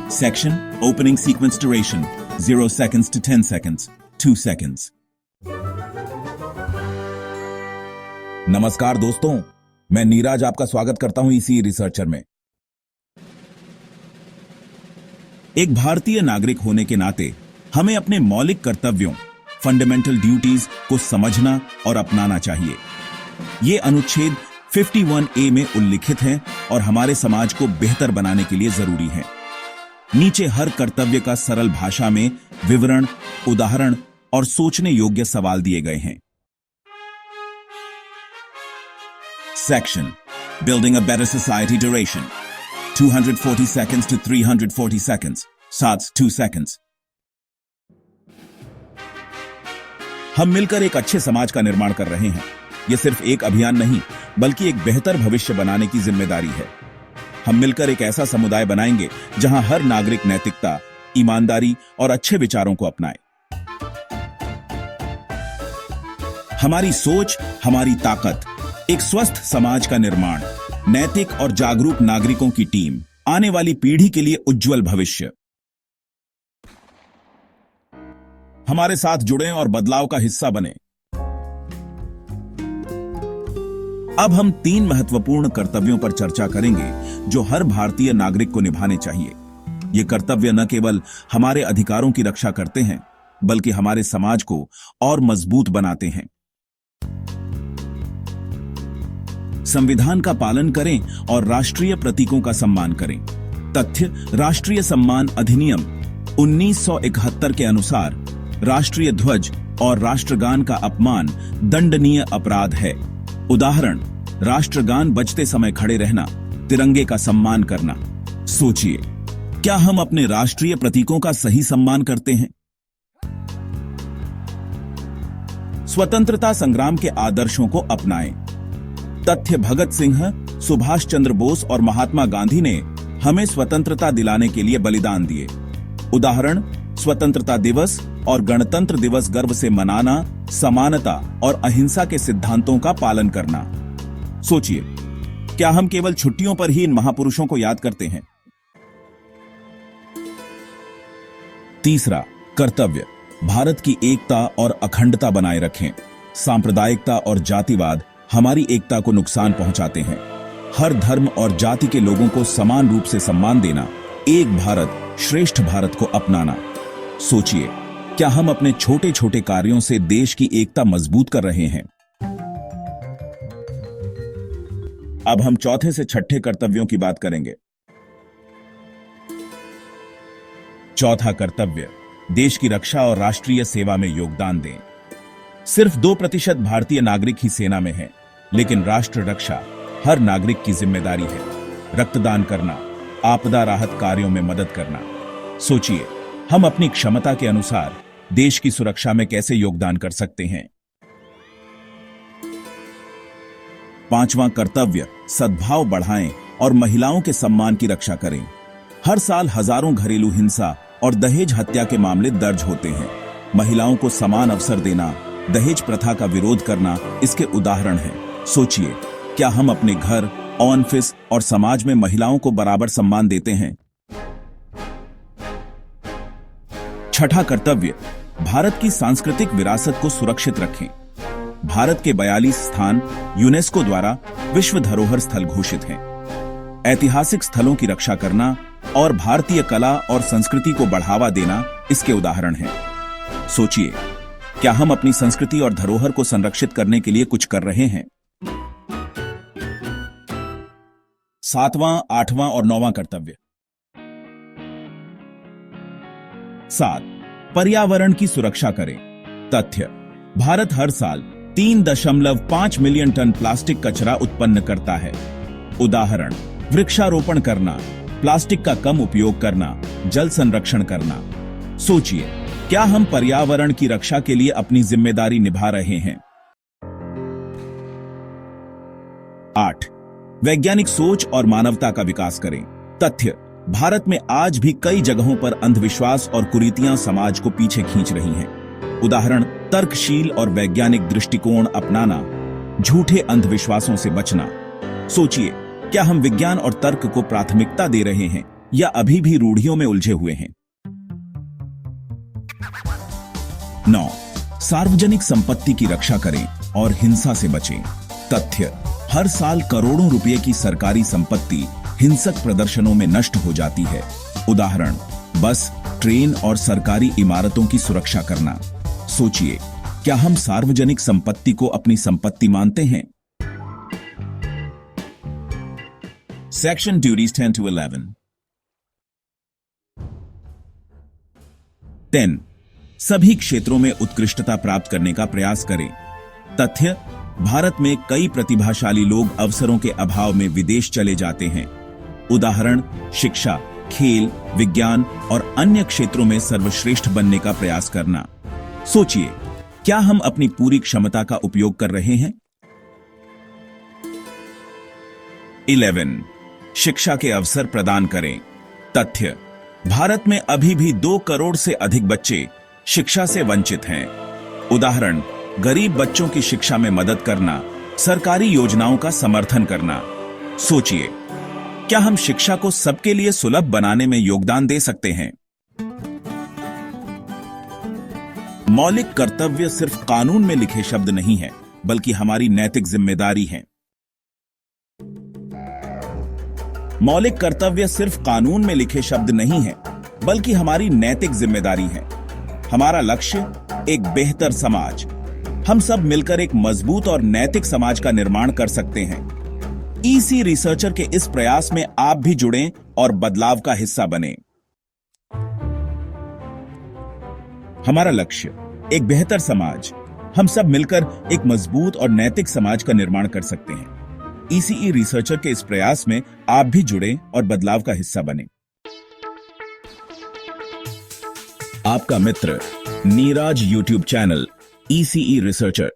Section Opening Sequence Duration 0 seconds to 10 seconds 2 seconds. नमस्कार दोस्तों, मैं नीरज आपका स्वागत करता हूं इसी रिसर्चर में। एक भारतीय नागरिक होने के नाते हमें अपने मौलिक कर्तव्यों फंडामेंटल ड्यूटीज को समझना और अपनाना चाहिए। ये अनुच्छेद 51A में उल्लिखित हैं और हमारे समाज को बेहतर बनाने के लिए जरूरी है। नीचे हर कर्तव्य का सरल भाषा में विवरण, उदाहरण और सोचने योग्य सवाल दिए गए हैं। Section Building a Better Society Duration 240 seconds to 340 seconds SATS 2 seconds. हम मिलकर एक अच्छे समाज का निर्माण कर रहे हैं। यह सिर्फ एक अभियान नहीं, बल्कि एक बेहतर भविष्य बनाने की जिम्मेदारी है। हम मिलकर एक ऐसा समुदाय बनाएंगे जहां हर नागरिक नैतिकता, ईमानदारी और अच्छे विचारों को अपनाए। हमारी सोच, हमारी ताकत, एक स्वस्थ समाज का निर्माण, नैतिक और जागरूक नागरिकों की टीम, आने वाली पीढ़ी के लिए उज्जवल भविष्य। हमारे साथ जुड़ें और बदलाव का हिस्सा बने। अब हम 3 महत्वपूर्ण कर्तव्यों पर चर्चा करेंगे जो हर भारतीय नागरिक को निभाने चाहिए। ये कर्तव्य न केवल हमारे अधिकारों की रक्षा करते हैं, बल्कि हमारे समाज को और मजबूत बनाते हैं। संविधान का पालन करें और राष्ट्रीय प्रतीकों का सम्मान करें। तथ्य: राष्ट्रीय सम्मान अधिनियम 1971 के अनुसार राष्ट्रीय ध्वज और राष्ट्रगान का अपमान दंडनीय अपराध है। उदाहरण: राष्ट्रगान बजते समय खड़े रहना, तिरंगे का सम्मान करना। सोचिए, क्या हम अपने राष्ट्रीय प्रतीकों का सही सम्मान करते हैं? स्वतंत्रता संग्राम के आदर्शों को अपनाएं। तथ्य: भगत सिंह, सुभाष चंद्र बोस और महात्मा गांधी ने हमें स्वतंत्रता दिलाने के लिए बलिदान दिए। उदाहरण: स्वतंत्रता दिवस और गणतंत्र दिवस गर्व से मनाना, समानता और अहिंसा के सिद्धांतों का पालन करना। सोचिए, क्या हम केवल छुट्टियों पर ही इन महापुरुषों को याद करते हैं? तीसरा कर्तव्य: भारत की एकता और अखंडता बनाए रखें। सांप्रदायिकता और जातिवाद हमारी एकता को नुकसान पहुंचाते हैं। हर धर्म और जाति के लोगों को समान रूप से सम्मान देना, एक भारत श्रेष्ठ भारत को अपनाना। सोचिए, क्या हम अपने छोटे छोटे कार्यों से देश की एकता मजबूत कर रहे हैं? अब हम चौथे से छठे कर्तव्यों की बात करेंगे। चौथा कर्तव्य: देश की रक्षा और राष्ट्रीय सेवा में योगदान दें। सिर्फ 2% भारतीय नागरिक ही सेना में हैं, लेकिन राष्ट्र रक्षा हर नागरिक की जिम्मेदारी है। रक्तदान करना, आपदा राहत कार्यों में मदद करना। सोचिए, हम अपनी क्षमता के अनुसार देश की सुरक्षा में कैसे योगदान कर सकते हैं। पांचवां कर्तव्य: सद्भाव बढ़ाएं और महिलाओं के सम्मान की रक्षा करें। हर साल हजारों घरेलू हिंसा और दहेज हत्या के मामले दर्ज होते हैं। महिलाओं को समान अवसर देना, दहेज प्रथा का विरोध करना इसके उदाहरण हैं। सोचिए, क्या हम अपने घर, ऑफिस और समाज में महिलाओं को बराबर सम्मान देते हैं? छठा कर्तव्य: भारत की सांस्कृतिक विरासत को सुरक्षित रखें। भारत के 42 स्थान यूनेस्को द्वारा विश्व धरोहर स्थल घोषित हैं। ऐतिहासिक स्थलों की रक्षा करना और भारतीय कला और संस्कृति को बढ़ावा देना इसके उदाहरण हैं। सोचिए, क्या हम अपनी संस्कृति और धरोहर को संरक्षित करने के लिए कुछ कर रहे हैं? 7वां, 8वां और 9वां कर्तव्य। 7. पर्यावरण की सुरक्षा करें। तथ्य: भारत हर साल 3.5 मिलियन टन प्लास्टिक कचरा उत्पन्न करता है। उदाहरण: वृक्षारोपण करना, प्लास्टिक का कम उपयोग करना, जल संरक्षण करना। सोचिए, क्या हम पर्यावरण की रक्षा के लिए अपनी जिम्मेदारी निभा रहे हैं? 8. वैज्ञानिक सोच और मानवता का विकास करें। तथ्य: भारत में आज भी कई जगहों पर अंधविश्वास और कुरीतियां समाज को पीछे खींच रही हैं। उदाहरण: तर्कशील और वैज्ञानिक दृष्टिकोण अपनाना, झूठे अंधविश्वासों से बचना। सोचिए, क्या हम विज्ञान और तर्क को प्राथमिकता दे रहे हैं या अभी भी रूढ़ियों में उलझे हुए हैं? 9. सार्वजनिक संपत्ति की रक्षा करें और हिंसा से बचें। तथ्य: हर साल करोड़ों रुपए की सरकारी संपत्ति हिंसक प्रदर्शनों में नष्ट हो जाती है। उदाहरण: बस, ट्रेन और सरकारी इमारतों की सुरक्षा करना। सोचिए, क्या हम सार्वजनिक संपत्ति को अपनी संपत्ति मानते हैं? Section duties 10 to 11. 10. सभी क्षेत्रों में उत्कृष्टता प्राप्त करने का प्रयास करें। तथ्य: भारत में कई प्रतिभाशाली लोग अवसरों के अभाव में विदेश चले जाते हैं। उदाहरण: शिक्षा, खेल, विज्ञान और अन्य क्षेत्रों में सर्वश्रेष्ठ बनने का प्रयास करना। सोचिए, क्या हम अपनी पूरी क्षमता का उपयोग कर रहे हैं? 11. शिक्षा के अवसर प्रदान करें। तथ्य: भारत में अभी भी 2 करोड़ से अधिक बच्चे शिक्षा से वंचित हैं। उदाहरण: गरीब बच्चों की शिक्षा में मदद करना, सरकारी योजनाओं का समर्थन करना। सोचिए, क्या हम शिक्षा को सबके लिए सुलभ बनाने में योगदान दे सकते हैं? मौलिक कर्तव्य सिर्फ कानून में लिखे शब्द नहीं है, बल्कि हमारी नैतिक जिम्मेदारी है। मौलिक कर्तव्य सिर्फ कानून में लिखे शब्द नहीं है, बल्कि हमारी नैतिक जिम्मेदारी है। हमारा लक्ष्य एक बेहतर समाज। हम सब मिलकर एक मजबूत और नैतिक समाज का निर्माण कर सकते हैं। ईसी रिसर्चर के इस प्रयास में आप भी जुड़ें और बदलाव का हिस्सा बनें। हमारा लक्ष्य एक बेहतर समाज। हम सब मिलकर एक मजबूत और नैतिक समाज का निर्माण कर सकते हैं। ईसीई रिसर्चर के इस प्रयास में आप भी जुड़ें और बदलाव का हिस्सा बनें। आपका मित्र Neeraj YouTube channel ECE researcher.